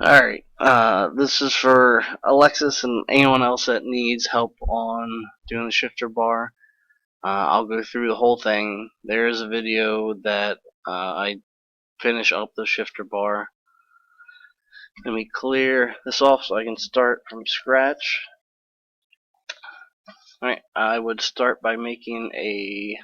Alright, this is for Alexis and anyone else that needs help on doing the shifter bar. I'll go through the whole thing. There is a video that I finish up the shifter bar. Let me clear this off so I can start from scratch. Alright, I would start by making a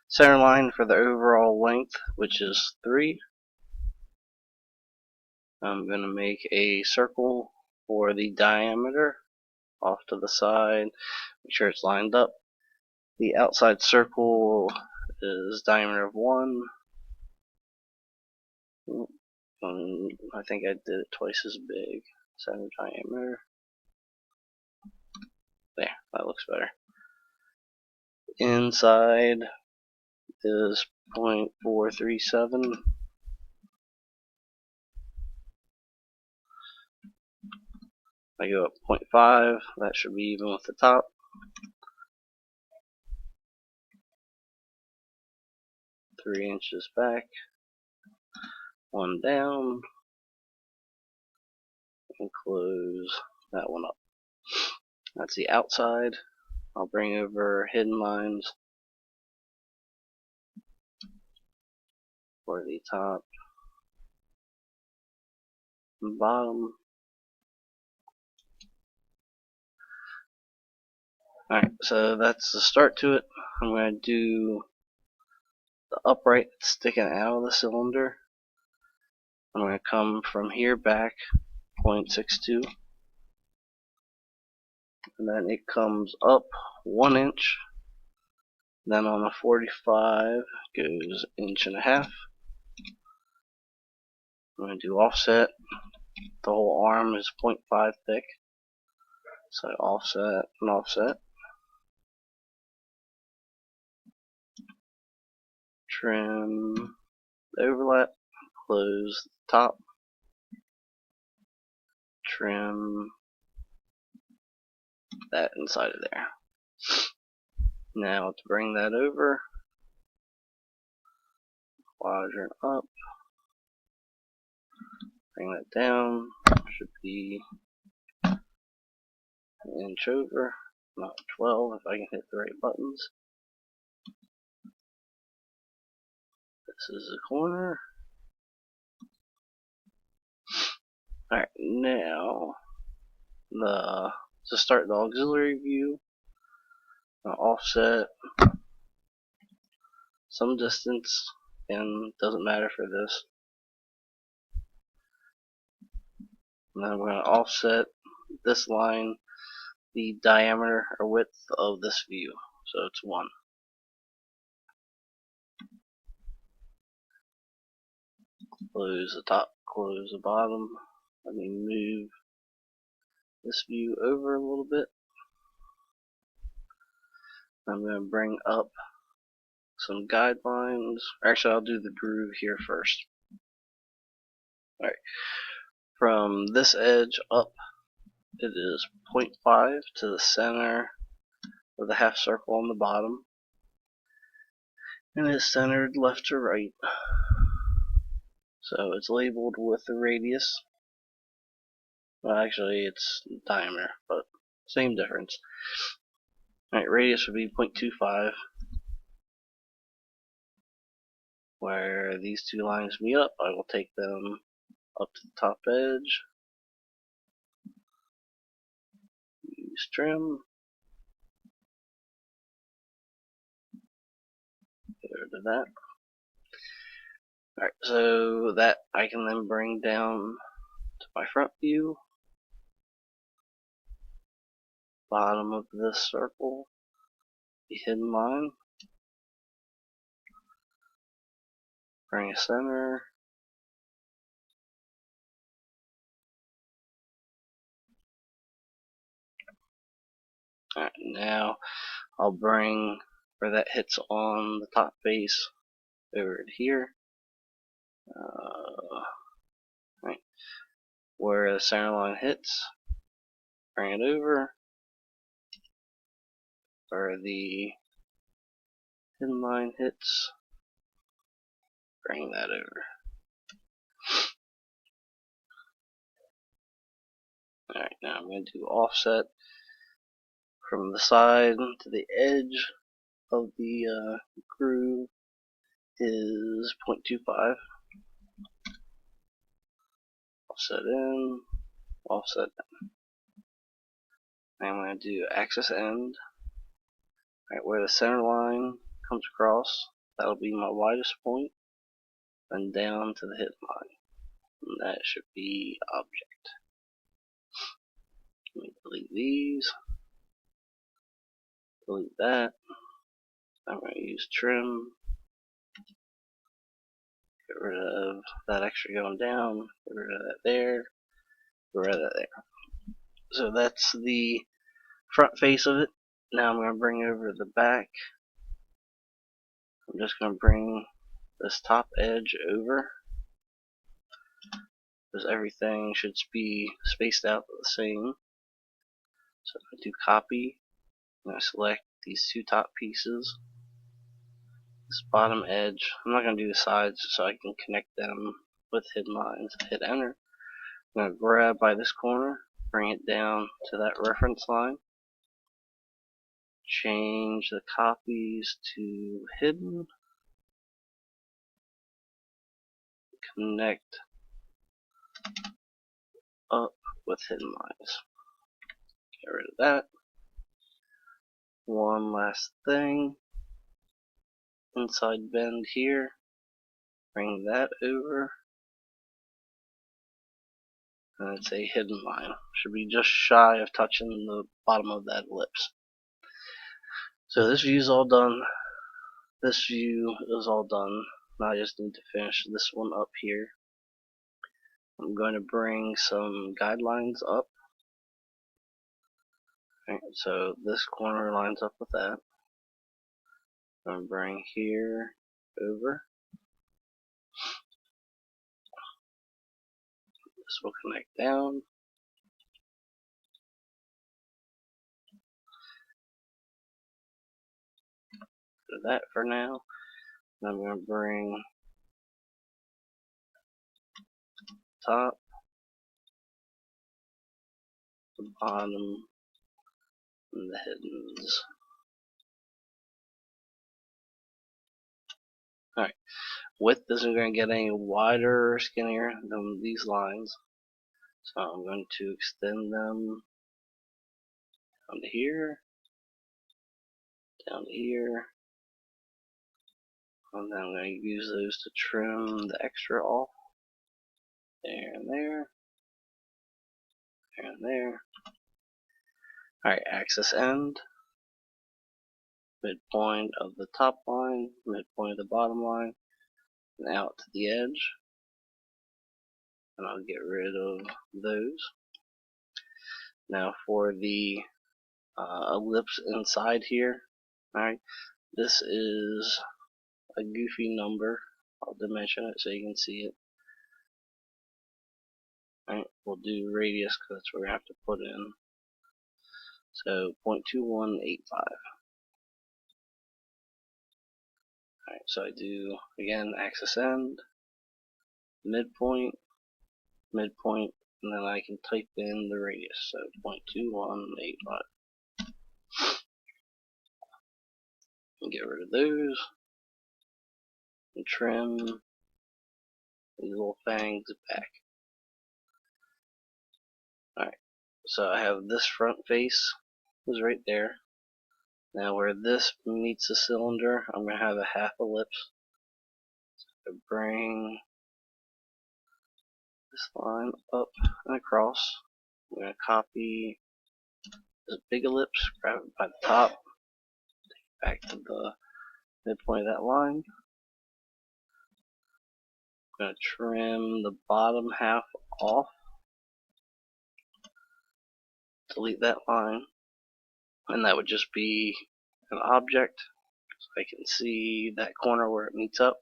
center line for the overall length, which is 3. I'm going to make a circle for the diameter off to the side, make sure it's lined up. The outside circle is diameter of 1. I think I did it twice as big. Center diameter. There, that looks better. Inside is 0.437. I go up 0.5, that should be even with the top. Three inches back, 1 down, and close that one up. That's the outside. I'll bring over hidden lines for the top and bottom. Alright, so that's the start to it. I'm going to do the upright sticking out of the cylinder. I'm going to come from here back 0.62, and then it comes up 1 inch. Then on the 45 goes 1.5 inches. I'm going to do offset. The whole arm is 0.5 thick, so offset and offset. Trim the overlap, close the top, trim that inside of there. Now to bring that over, quadrant up, bring that down, should be 1 inch over, not 12 if I can hit the right buttons. This is the corner. Alright, now to start the auxiliary view, offset some distance, and doesn't matter for this. And then we're going to offset this line the diameter or width of this view, so it's 1. Close the top, close the bottom. Let me move this view over a little bit. I'm going to bring up some guidelines. Actually, I'll do the groove here first. Alright, from this edge up, it is 0.5 to the center of the half circle on the bottom, and it's centered left to right. So it's labeled with the radius. Well, actually, it's diameter, but same difference. Alright, radius would be 0.25. Where these two lines meet up, I will take them up to the top edge. Use trim. Get rid of that. Alright, so that I can then bring down to my front view. Bottom of this circle, the hidden line. Bring a center. Alright, now I'll bring where that hits on the top face over to here. Right, where the center line hits, bring it over. Where the hidden line hits, bring that over. Alright, now I'm going to do offset from the side to the edge of the groove is 0.25. Offset in, offset in. I'm going to do axis end. Right where the center line comes across, that'll be my widest point, then down to the hidden line. And that should be object. Let me delete these. Delete that. I'm going to use trim. Get rid of that extra going down. Get rid of that there. Get rid of that there. So that's the front face of it. Now I'm going to bring over the back. I'm just going to bring this top edge over, because everything should be spaced out the same. So if I do copy, I'm going to select these two top pieces. This bottom edge, I'm not going to do the sides so I can connect them with hidden lines. Hit enter. I'm going to grab by this corner, bring it down to that reference line. Change the copies to hidden. Connect up with hidden lines. Get rid of that. One last thing. Inside bend here. Bring that over. And it's a hidden line. Should be just shy of touching the bottom of that ellipse. So this view is all done. This view is all done. Now I just need to finish this one up here. I'm going to bring some guidelines up. Right, so this corner lines up with that. I'm going to bring here over. This will connect down. Do that for now. And I'm going to bring top, the bottom, and the hiddens. Alright, width isn't going to get any wider or skinnier than these lines. So I'm going to extend them down to here, down to here, and then I'm going to use those to trim the extra off. There and there, there and there. Alright, axis end, midpoint of the top line, midpoint of the bottom line, and out to the edge. And I'll get rid of those. Now for the ellipse inside here, alright, this is a goofy number. I'll dimension it so you can see it. Alright, we'll do radius because that's what we're going to have to put in. So 0.2185. Alright, so I do, again, axis end, midpoint, midpoint, and then I can type in the radius, so 0.2185. And get rid of those, and trim these little fangs back. Alright, so I have this front face is right there. Now where this meets the cylinder, I'm going to have a half ellipse. So bring this line up and across. I'm going to copy this big ellipse, grab it by the top, take it back to the midpoint of that line. I'm going to trim the bottom half off, delete that line, and that would just be an object, so I can see that corner where it meets up.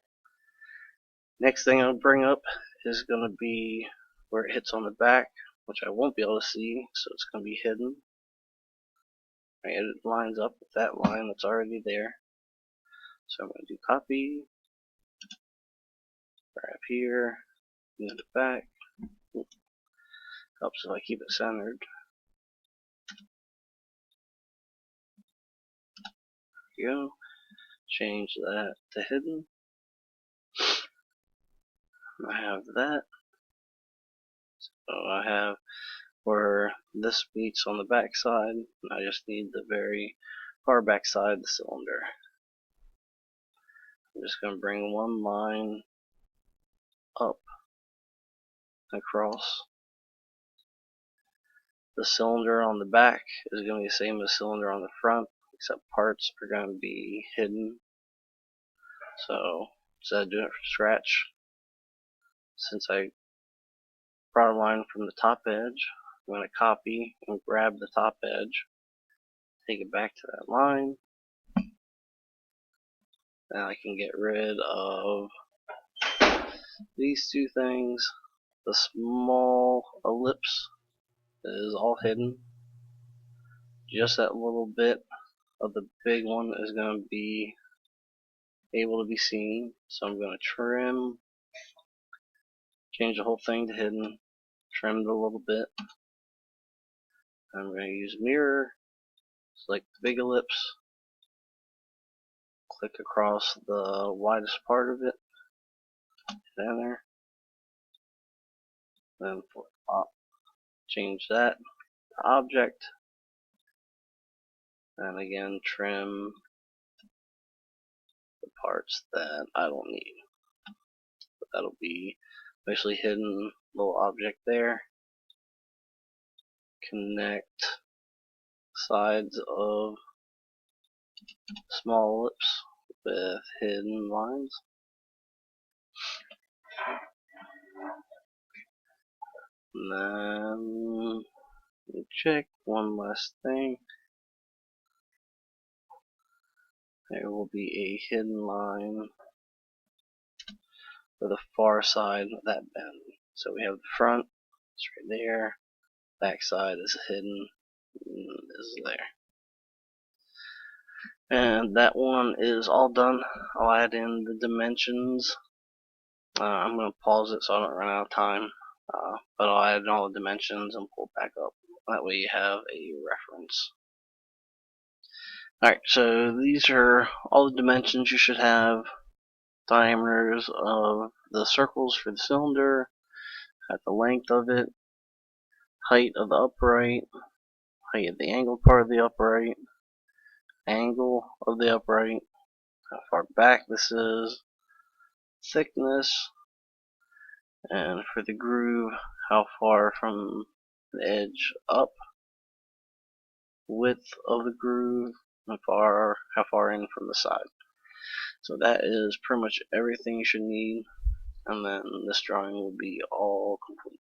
Next thing I'll bring up is going to be where it hits on the back, which I won't be able to see, so it's going to be hidden. Right, it lines up with that line that's already there. So I'm going to do copy, grab here, move it back, Helps if I keep it centered. There we go. Change that to hidden. I have that. So I have where this meets on the back side. I just need the very far back side of the cylinder. I'm just going to bring one line up across. The cylinder on the back is going to be the same as the cylinder on the front, except parts are going to be hidden. So instead of doing it from scratch, since I brought a line from the top edge, I'm going to copy and grab the top edge, take it back to that line, and I can get rid of these two things. The small ellipse is all hidden. Just that little bit of the big one is going to be able to be seen. So I'm going to trim, change the whole thing to hidden, trim it a little bit. I'm going to use mirror, select the big ellipse, click across the widest part of it, hit enter, then for change that to object, and again trim the parts that I don't need. But that'll be basically hidden little object there. Connect sides of small ellipse with hidden lines. And then let me check one last thing. There will be a hidden line for the far side of that bend. So we have the front, it's right there. Back side is hidden, is there. And that one is all done. I'll add in the dimensions. I'm going to pause it so I don't run out of time. But I'll add in all the dimensions and pull back up. That way you have a reference. Alright, so these are all the dimensions you should have. Diameters of the circles for the cylinder, at the length of it, height of the upright, height of the angled part of the upright, angle of the upright, how far back this is, thickness, and for the groove, how far from the edge up, width of the groove, and how far in from the side. So that is pretty much everything you should need, and then this drawing will be all complete.